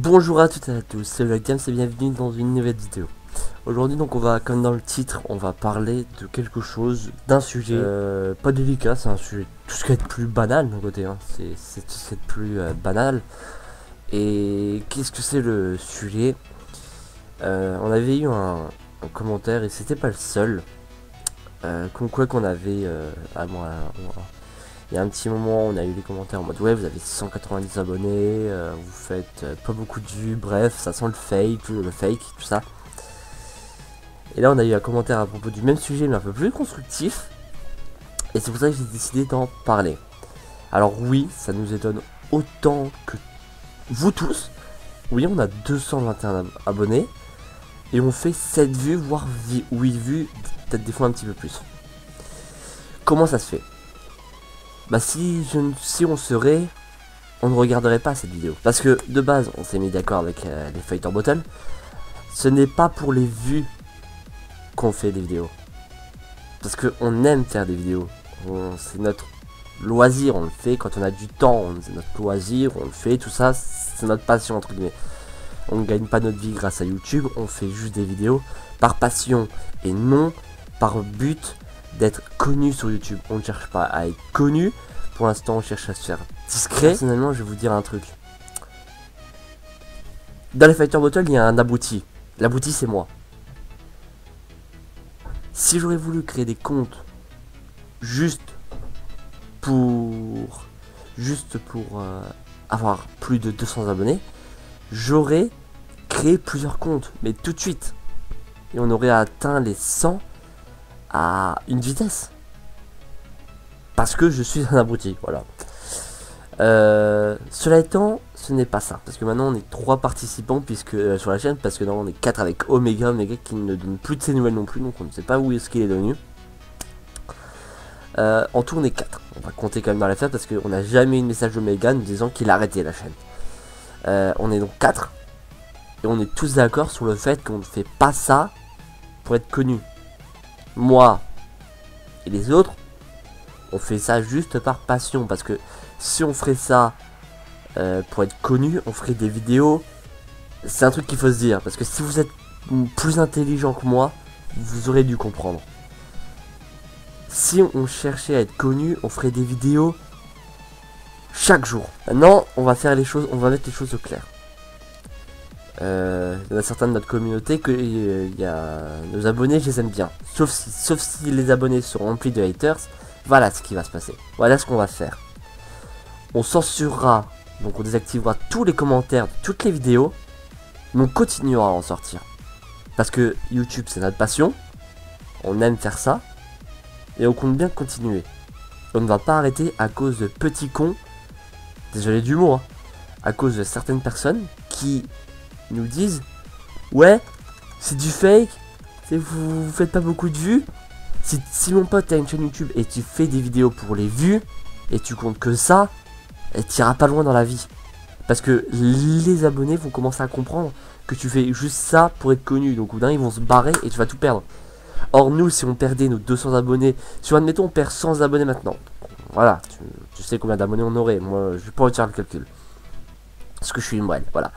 Bonjour à toutes et à tous, c'est le Games et bienvenue dans une nouvelle vidéo. Aujourd'hui donc on va, comme dans le titre, on va parler de quelque chose, d'un sujet pas délicat, c'est un sujet tout ce qui est plus banal d'un côté, hein. C'est tout ce qui est plus banal. Et qu'est-ce que c'est le sujet? On avait eu un commentaire et c'était pas le seul, comme quoi qu'on avait, il y a un petit moment, on a eu les commentaires en mode ouais, vous avez 190 abonnés, vous faites pas beaucoup de vues, bref, ça sent le fake, tout ça. Et là, on a eu un commentaire à propos du même sujet, mais un peu plus constructif. Et c'est pour ça que j'ai décidé d'en parler. Alors oui, ça nous étonne autant que vous tous. Oui, on a 221 abonnés. Et on fait 7 vues, voire 8 vues, peut-être des fois un petit peu plus. Comment ça se fait? Bah si on serait, on ne regarderait pas cette vidéo. Parce que de base, on s'est mis d'accord avec les Fighter Bottle. Ce n'est pas pour les vues qu'on fait des vidéos. Parce qu'on aime faire des vidéos. C'est notre loisir, on le fait quand on a du temps. C'est notre loisir, on le fait, tout ça, c'est notre passion entre guillemets. On ne gagne pas notre vie grâce à YouTube, on fait juste des vidéos par passion et non par but d'être connu sur YouTube. On ne cherche pas à être connu. Pour l'instant, on cherche à se faire discret. Personnellement, je vais vous dire un truc. Dans les Fighter Bottle, il y a un abouti. L'abouti, c'est moi. Si j'aurais voulu créer des comptes juste pour avoir plus de 200 abonnés, j'aurais créé plusieurs comptes, mais tout de suite. Et on aurait atteint les 100 à une vitesse. Parce que je suis un abruti, voilà. Cela étant, ce n'est pas ça. Parce que maintenant on est 3 participants puisque sur la chaîne, parce que non, on est 4 avec Omega qui ne donne plus de ses nouvelles non plus, donc on ne sait pas où est-ce qu'il est devenu. En tout on est 4. On va compter quand même dans l'affaire parce qu'on n'a jamais eu de message d'Omega nous disant qu'il a arrêté la chaîne. On est donc 4. Et on est tous d'accord sur le fait qu'on ne fait pas ça pour être connu. Moi et les autres, on fait ça juste par passion. Parce que si on ferait ça pour être connu, on ferait des vidéos. C'est un truc qu'il faut se dire. Parce que si vous êtes plus intelligent que moi, vous aurez dû comprendre. Si on cherchait à être connu, on ferait des vidéos chaque jour. Maintenant, on va faire les choses, on va mettre les choses au clair. Il y en a certains de notre communauté que nos abonnés, je les aime bien. Sauf si les abonnés sont remplis de haters. Voilà ce qui va se passer. Voilà ce qu'on va faire. On censurera, donc on désactivera tous les commentaires de toutes les vidéos. Mais on continuera à en sortir. Parce que YouTube c'est notre passion. On aime faire ça. Et on compte bien continuer. On ne va pas arrêter à cause de petits cons. Désolé du mot. Hein, à cause de certaines personnes qui nous disent ouais, c'est du fake. Vous faites pas beaucoup de vues. Si mon pote a une chaîne YouTube et tu fais des vidéos pour les vues et tu comptes que ça, tu iras pas loin dans la vie. Parce que les abonnés vont commencer à comprendre que tu fais juste ça pour être connu. Donc au d'un ils vont se barrer et tu vas tout perdre. Or nous, si on perdait nos 200 abonnés, si admettons on perd 100 abonnés maintenant, voilà, tu sais combien d'abonnés on aurait. Moi je vais pas retirer le calcul. Parce que je suis une moelle, voilà.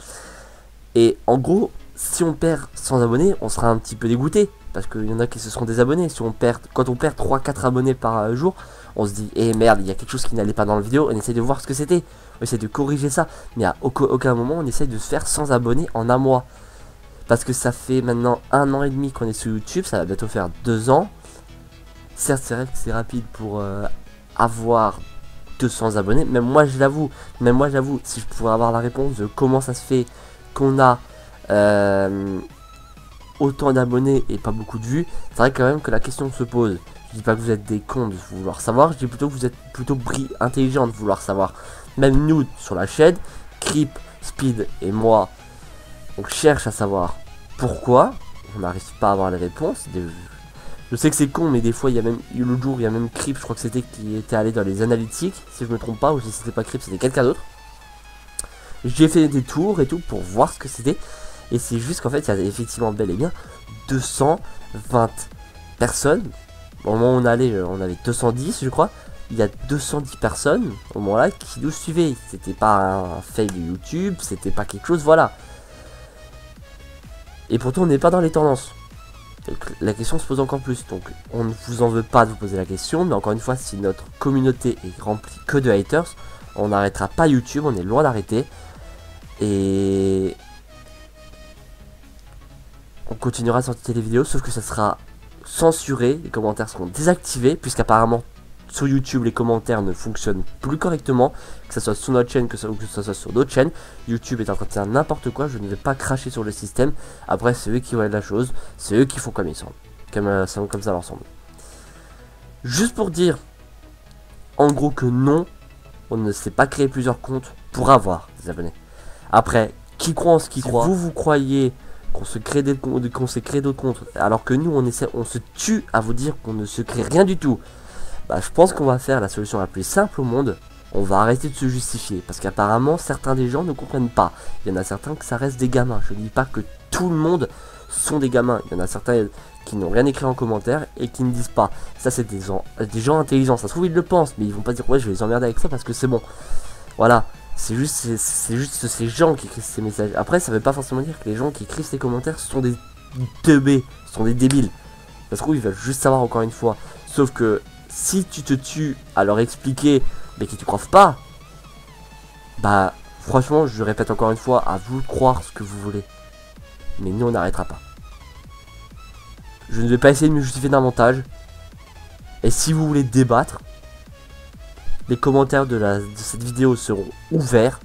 Et en gros, si on perd 100 abonnés, on sera un petit peu dégoûté. Parce qu'il y en a qui se seront désabonnés. Quand on perd 3-4 abonnés par jour, on se dit, eh merde, il y a quelque chose qui n'allait pas dans la vidéo. On essaie de voir ce que c'était. On essaie de corriger ça. Mais à aucun moment, on essaie de se faire 100 abonnés en un mois. Parce que ça fait maintenant 1 an et demi qu'on est sur YouTube. Ça va bientôt faire 2 ans. Certes, c'est vrai que c'est rapide pour avoir 200 abonnés. Même moi, je l'avoue. Si je pouvais avoir la réponse de comment ça se fait qu'on a autant d'abonnés et pas beaucoup de vues, c'est vrai quand même que la question se pose. Je dis pas que vous êtes des cons de vouloir savoir, je dis plutôt que vous êtes plutôt intelligents de vouloir savoir. Même nous sur la chaîne, Creep, Speed et moi, on cherche à savoir pourquoi on n'arrive pas à avoir les réponses. Je sais que c'est con, mais des fois il y a même l'autre jour il y a même Creep, je crois que c'était qui était allé dans les analytiques, si je me trompe pas, ou si c'était pas Creep, c'était quelqu'un d'autre. J'ai fait des tours et tout pour voir ce que c'était. Et c'est juste qu'en fait, il y a effectivement bel et bien 220 personnes. Au moment où on allait, on avait 210, je crois. il y a 210 personnes au moment-là qui nous suivaient. C'était pas un fail de YouTube, c'était pas quelque chose, voilà. Et pourtant on n'est pas dans les tendances. Donc la question se pose encore plus. Donc on ne vous en veut pas de vous poser la question, mais encore une fois, si notre communauté est remplie que de haters, on n'arrêtera pas YouTube, on est loin d'arrêter. Et on continuera à sortir les vidéos, sauf que ça sera censuré, les commentaires seront désactivés, puisqu'apparemment sur YouTube les commentaires ne fonctionnent plus correctement, que ce soit sur notre chaîne, que ce soit sur d'autres chaînes. YouTube est en train de faire n'importe quoi, je ne vais pas cracher sur le système. Après c'est eux qui voient la chose, c'est eux qui font comme ils sont, comme ça leur semble. Juste pour dire en gros que non, on ne sait pas créer plusieurs comptes pour avoir des abonnés. Après, qui croit en ce qui croit, vous croyez qu'on se crée d'autres comptes, alors que nous on se tue à vous dire qu'on ne se crée rien du tout. Bah, je pense qu'on va faire la solution la plus simple au monde. On va arrêter de se justifier, parce qu'apparemment certains des gens ne comprennent pas. Il y en a certains que ça reste des gamins. Je ne dis pas que tout le monde sont des gamins. Il y en a certains qui n'ont rien écrit en commentaire et qui ne disent pas. Ça c'est des gens intelligents. Ça se trouve ils le pensent, mais ils vont pas dire ouais je vais les emmerder avec ça parce que c'est bon. Voilà. C'est juste ces gens qui écrivent ces messages. Après ça veut pas forcément dire que les gens qui écrivent ces commentaires sont des teubés, sont des débiles. Ça se trouve ils veulent juste savoir encore une fois. Sauf que si tu te tues à leur expliquer mais qu'ils te croient pas, bah franchement je répète encore une fois, à vous de croire ce que vous voulez. Mais nous on n'arrêtera pas. Je ne vais pas essayer de me justifier davantage. Et si vous voulez débattre, les commentaires de cette vidéo seront ouverts.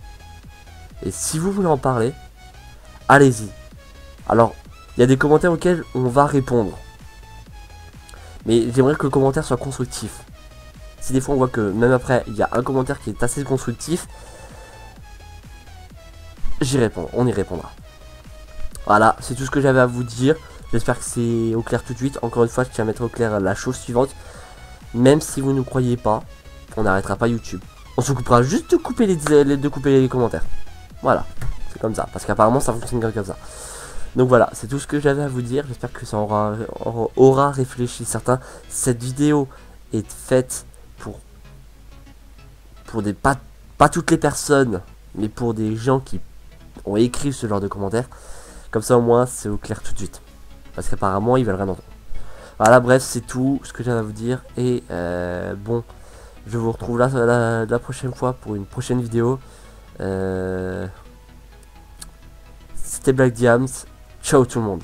Et si vous voulez en parler, allez-y. Alors, il y a des commentaires auxquels on va répondre. Mais j'aimerais que le commentaire soit constructif. Si des fois on voit que même après, il y a un commentaire qui est assez constructif, j'y réponds, on y répondra. Voilà, c'est tout ce que j'avais à vous dire. J'espère que c'est au clair tout de suite. Encore une fois, je tiens à mettre au clair la chose suivante. Même si vous ne croyez pas, on n'arrêtera pas YouTube. On s'occupera juste de couper les commentaires. Voilà, c'est comme ça. Parce qu'apparemment ça fonctionne comme ça. Donc voilà, c'est tout ce que j'avais à vous dire. J'espère que ça aura réfléchi certains. Cette vidéo est faite pour des pas toutes les personnes, mais pour des gens qui ont écrit ce genre de commentaires. Comme ça au moins c'est au clair tout de suite. Parce qu'apparemment ils veulent rien entendre. Voilà, bref, c'est tout ce que j'avais à vous dire. Et bon, je vous retrouve là la prochaine fois pour une prochaine vidéo. C'était Black Diams. Ciao tout le monde.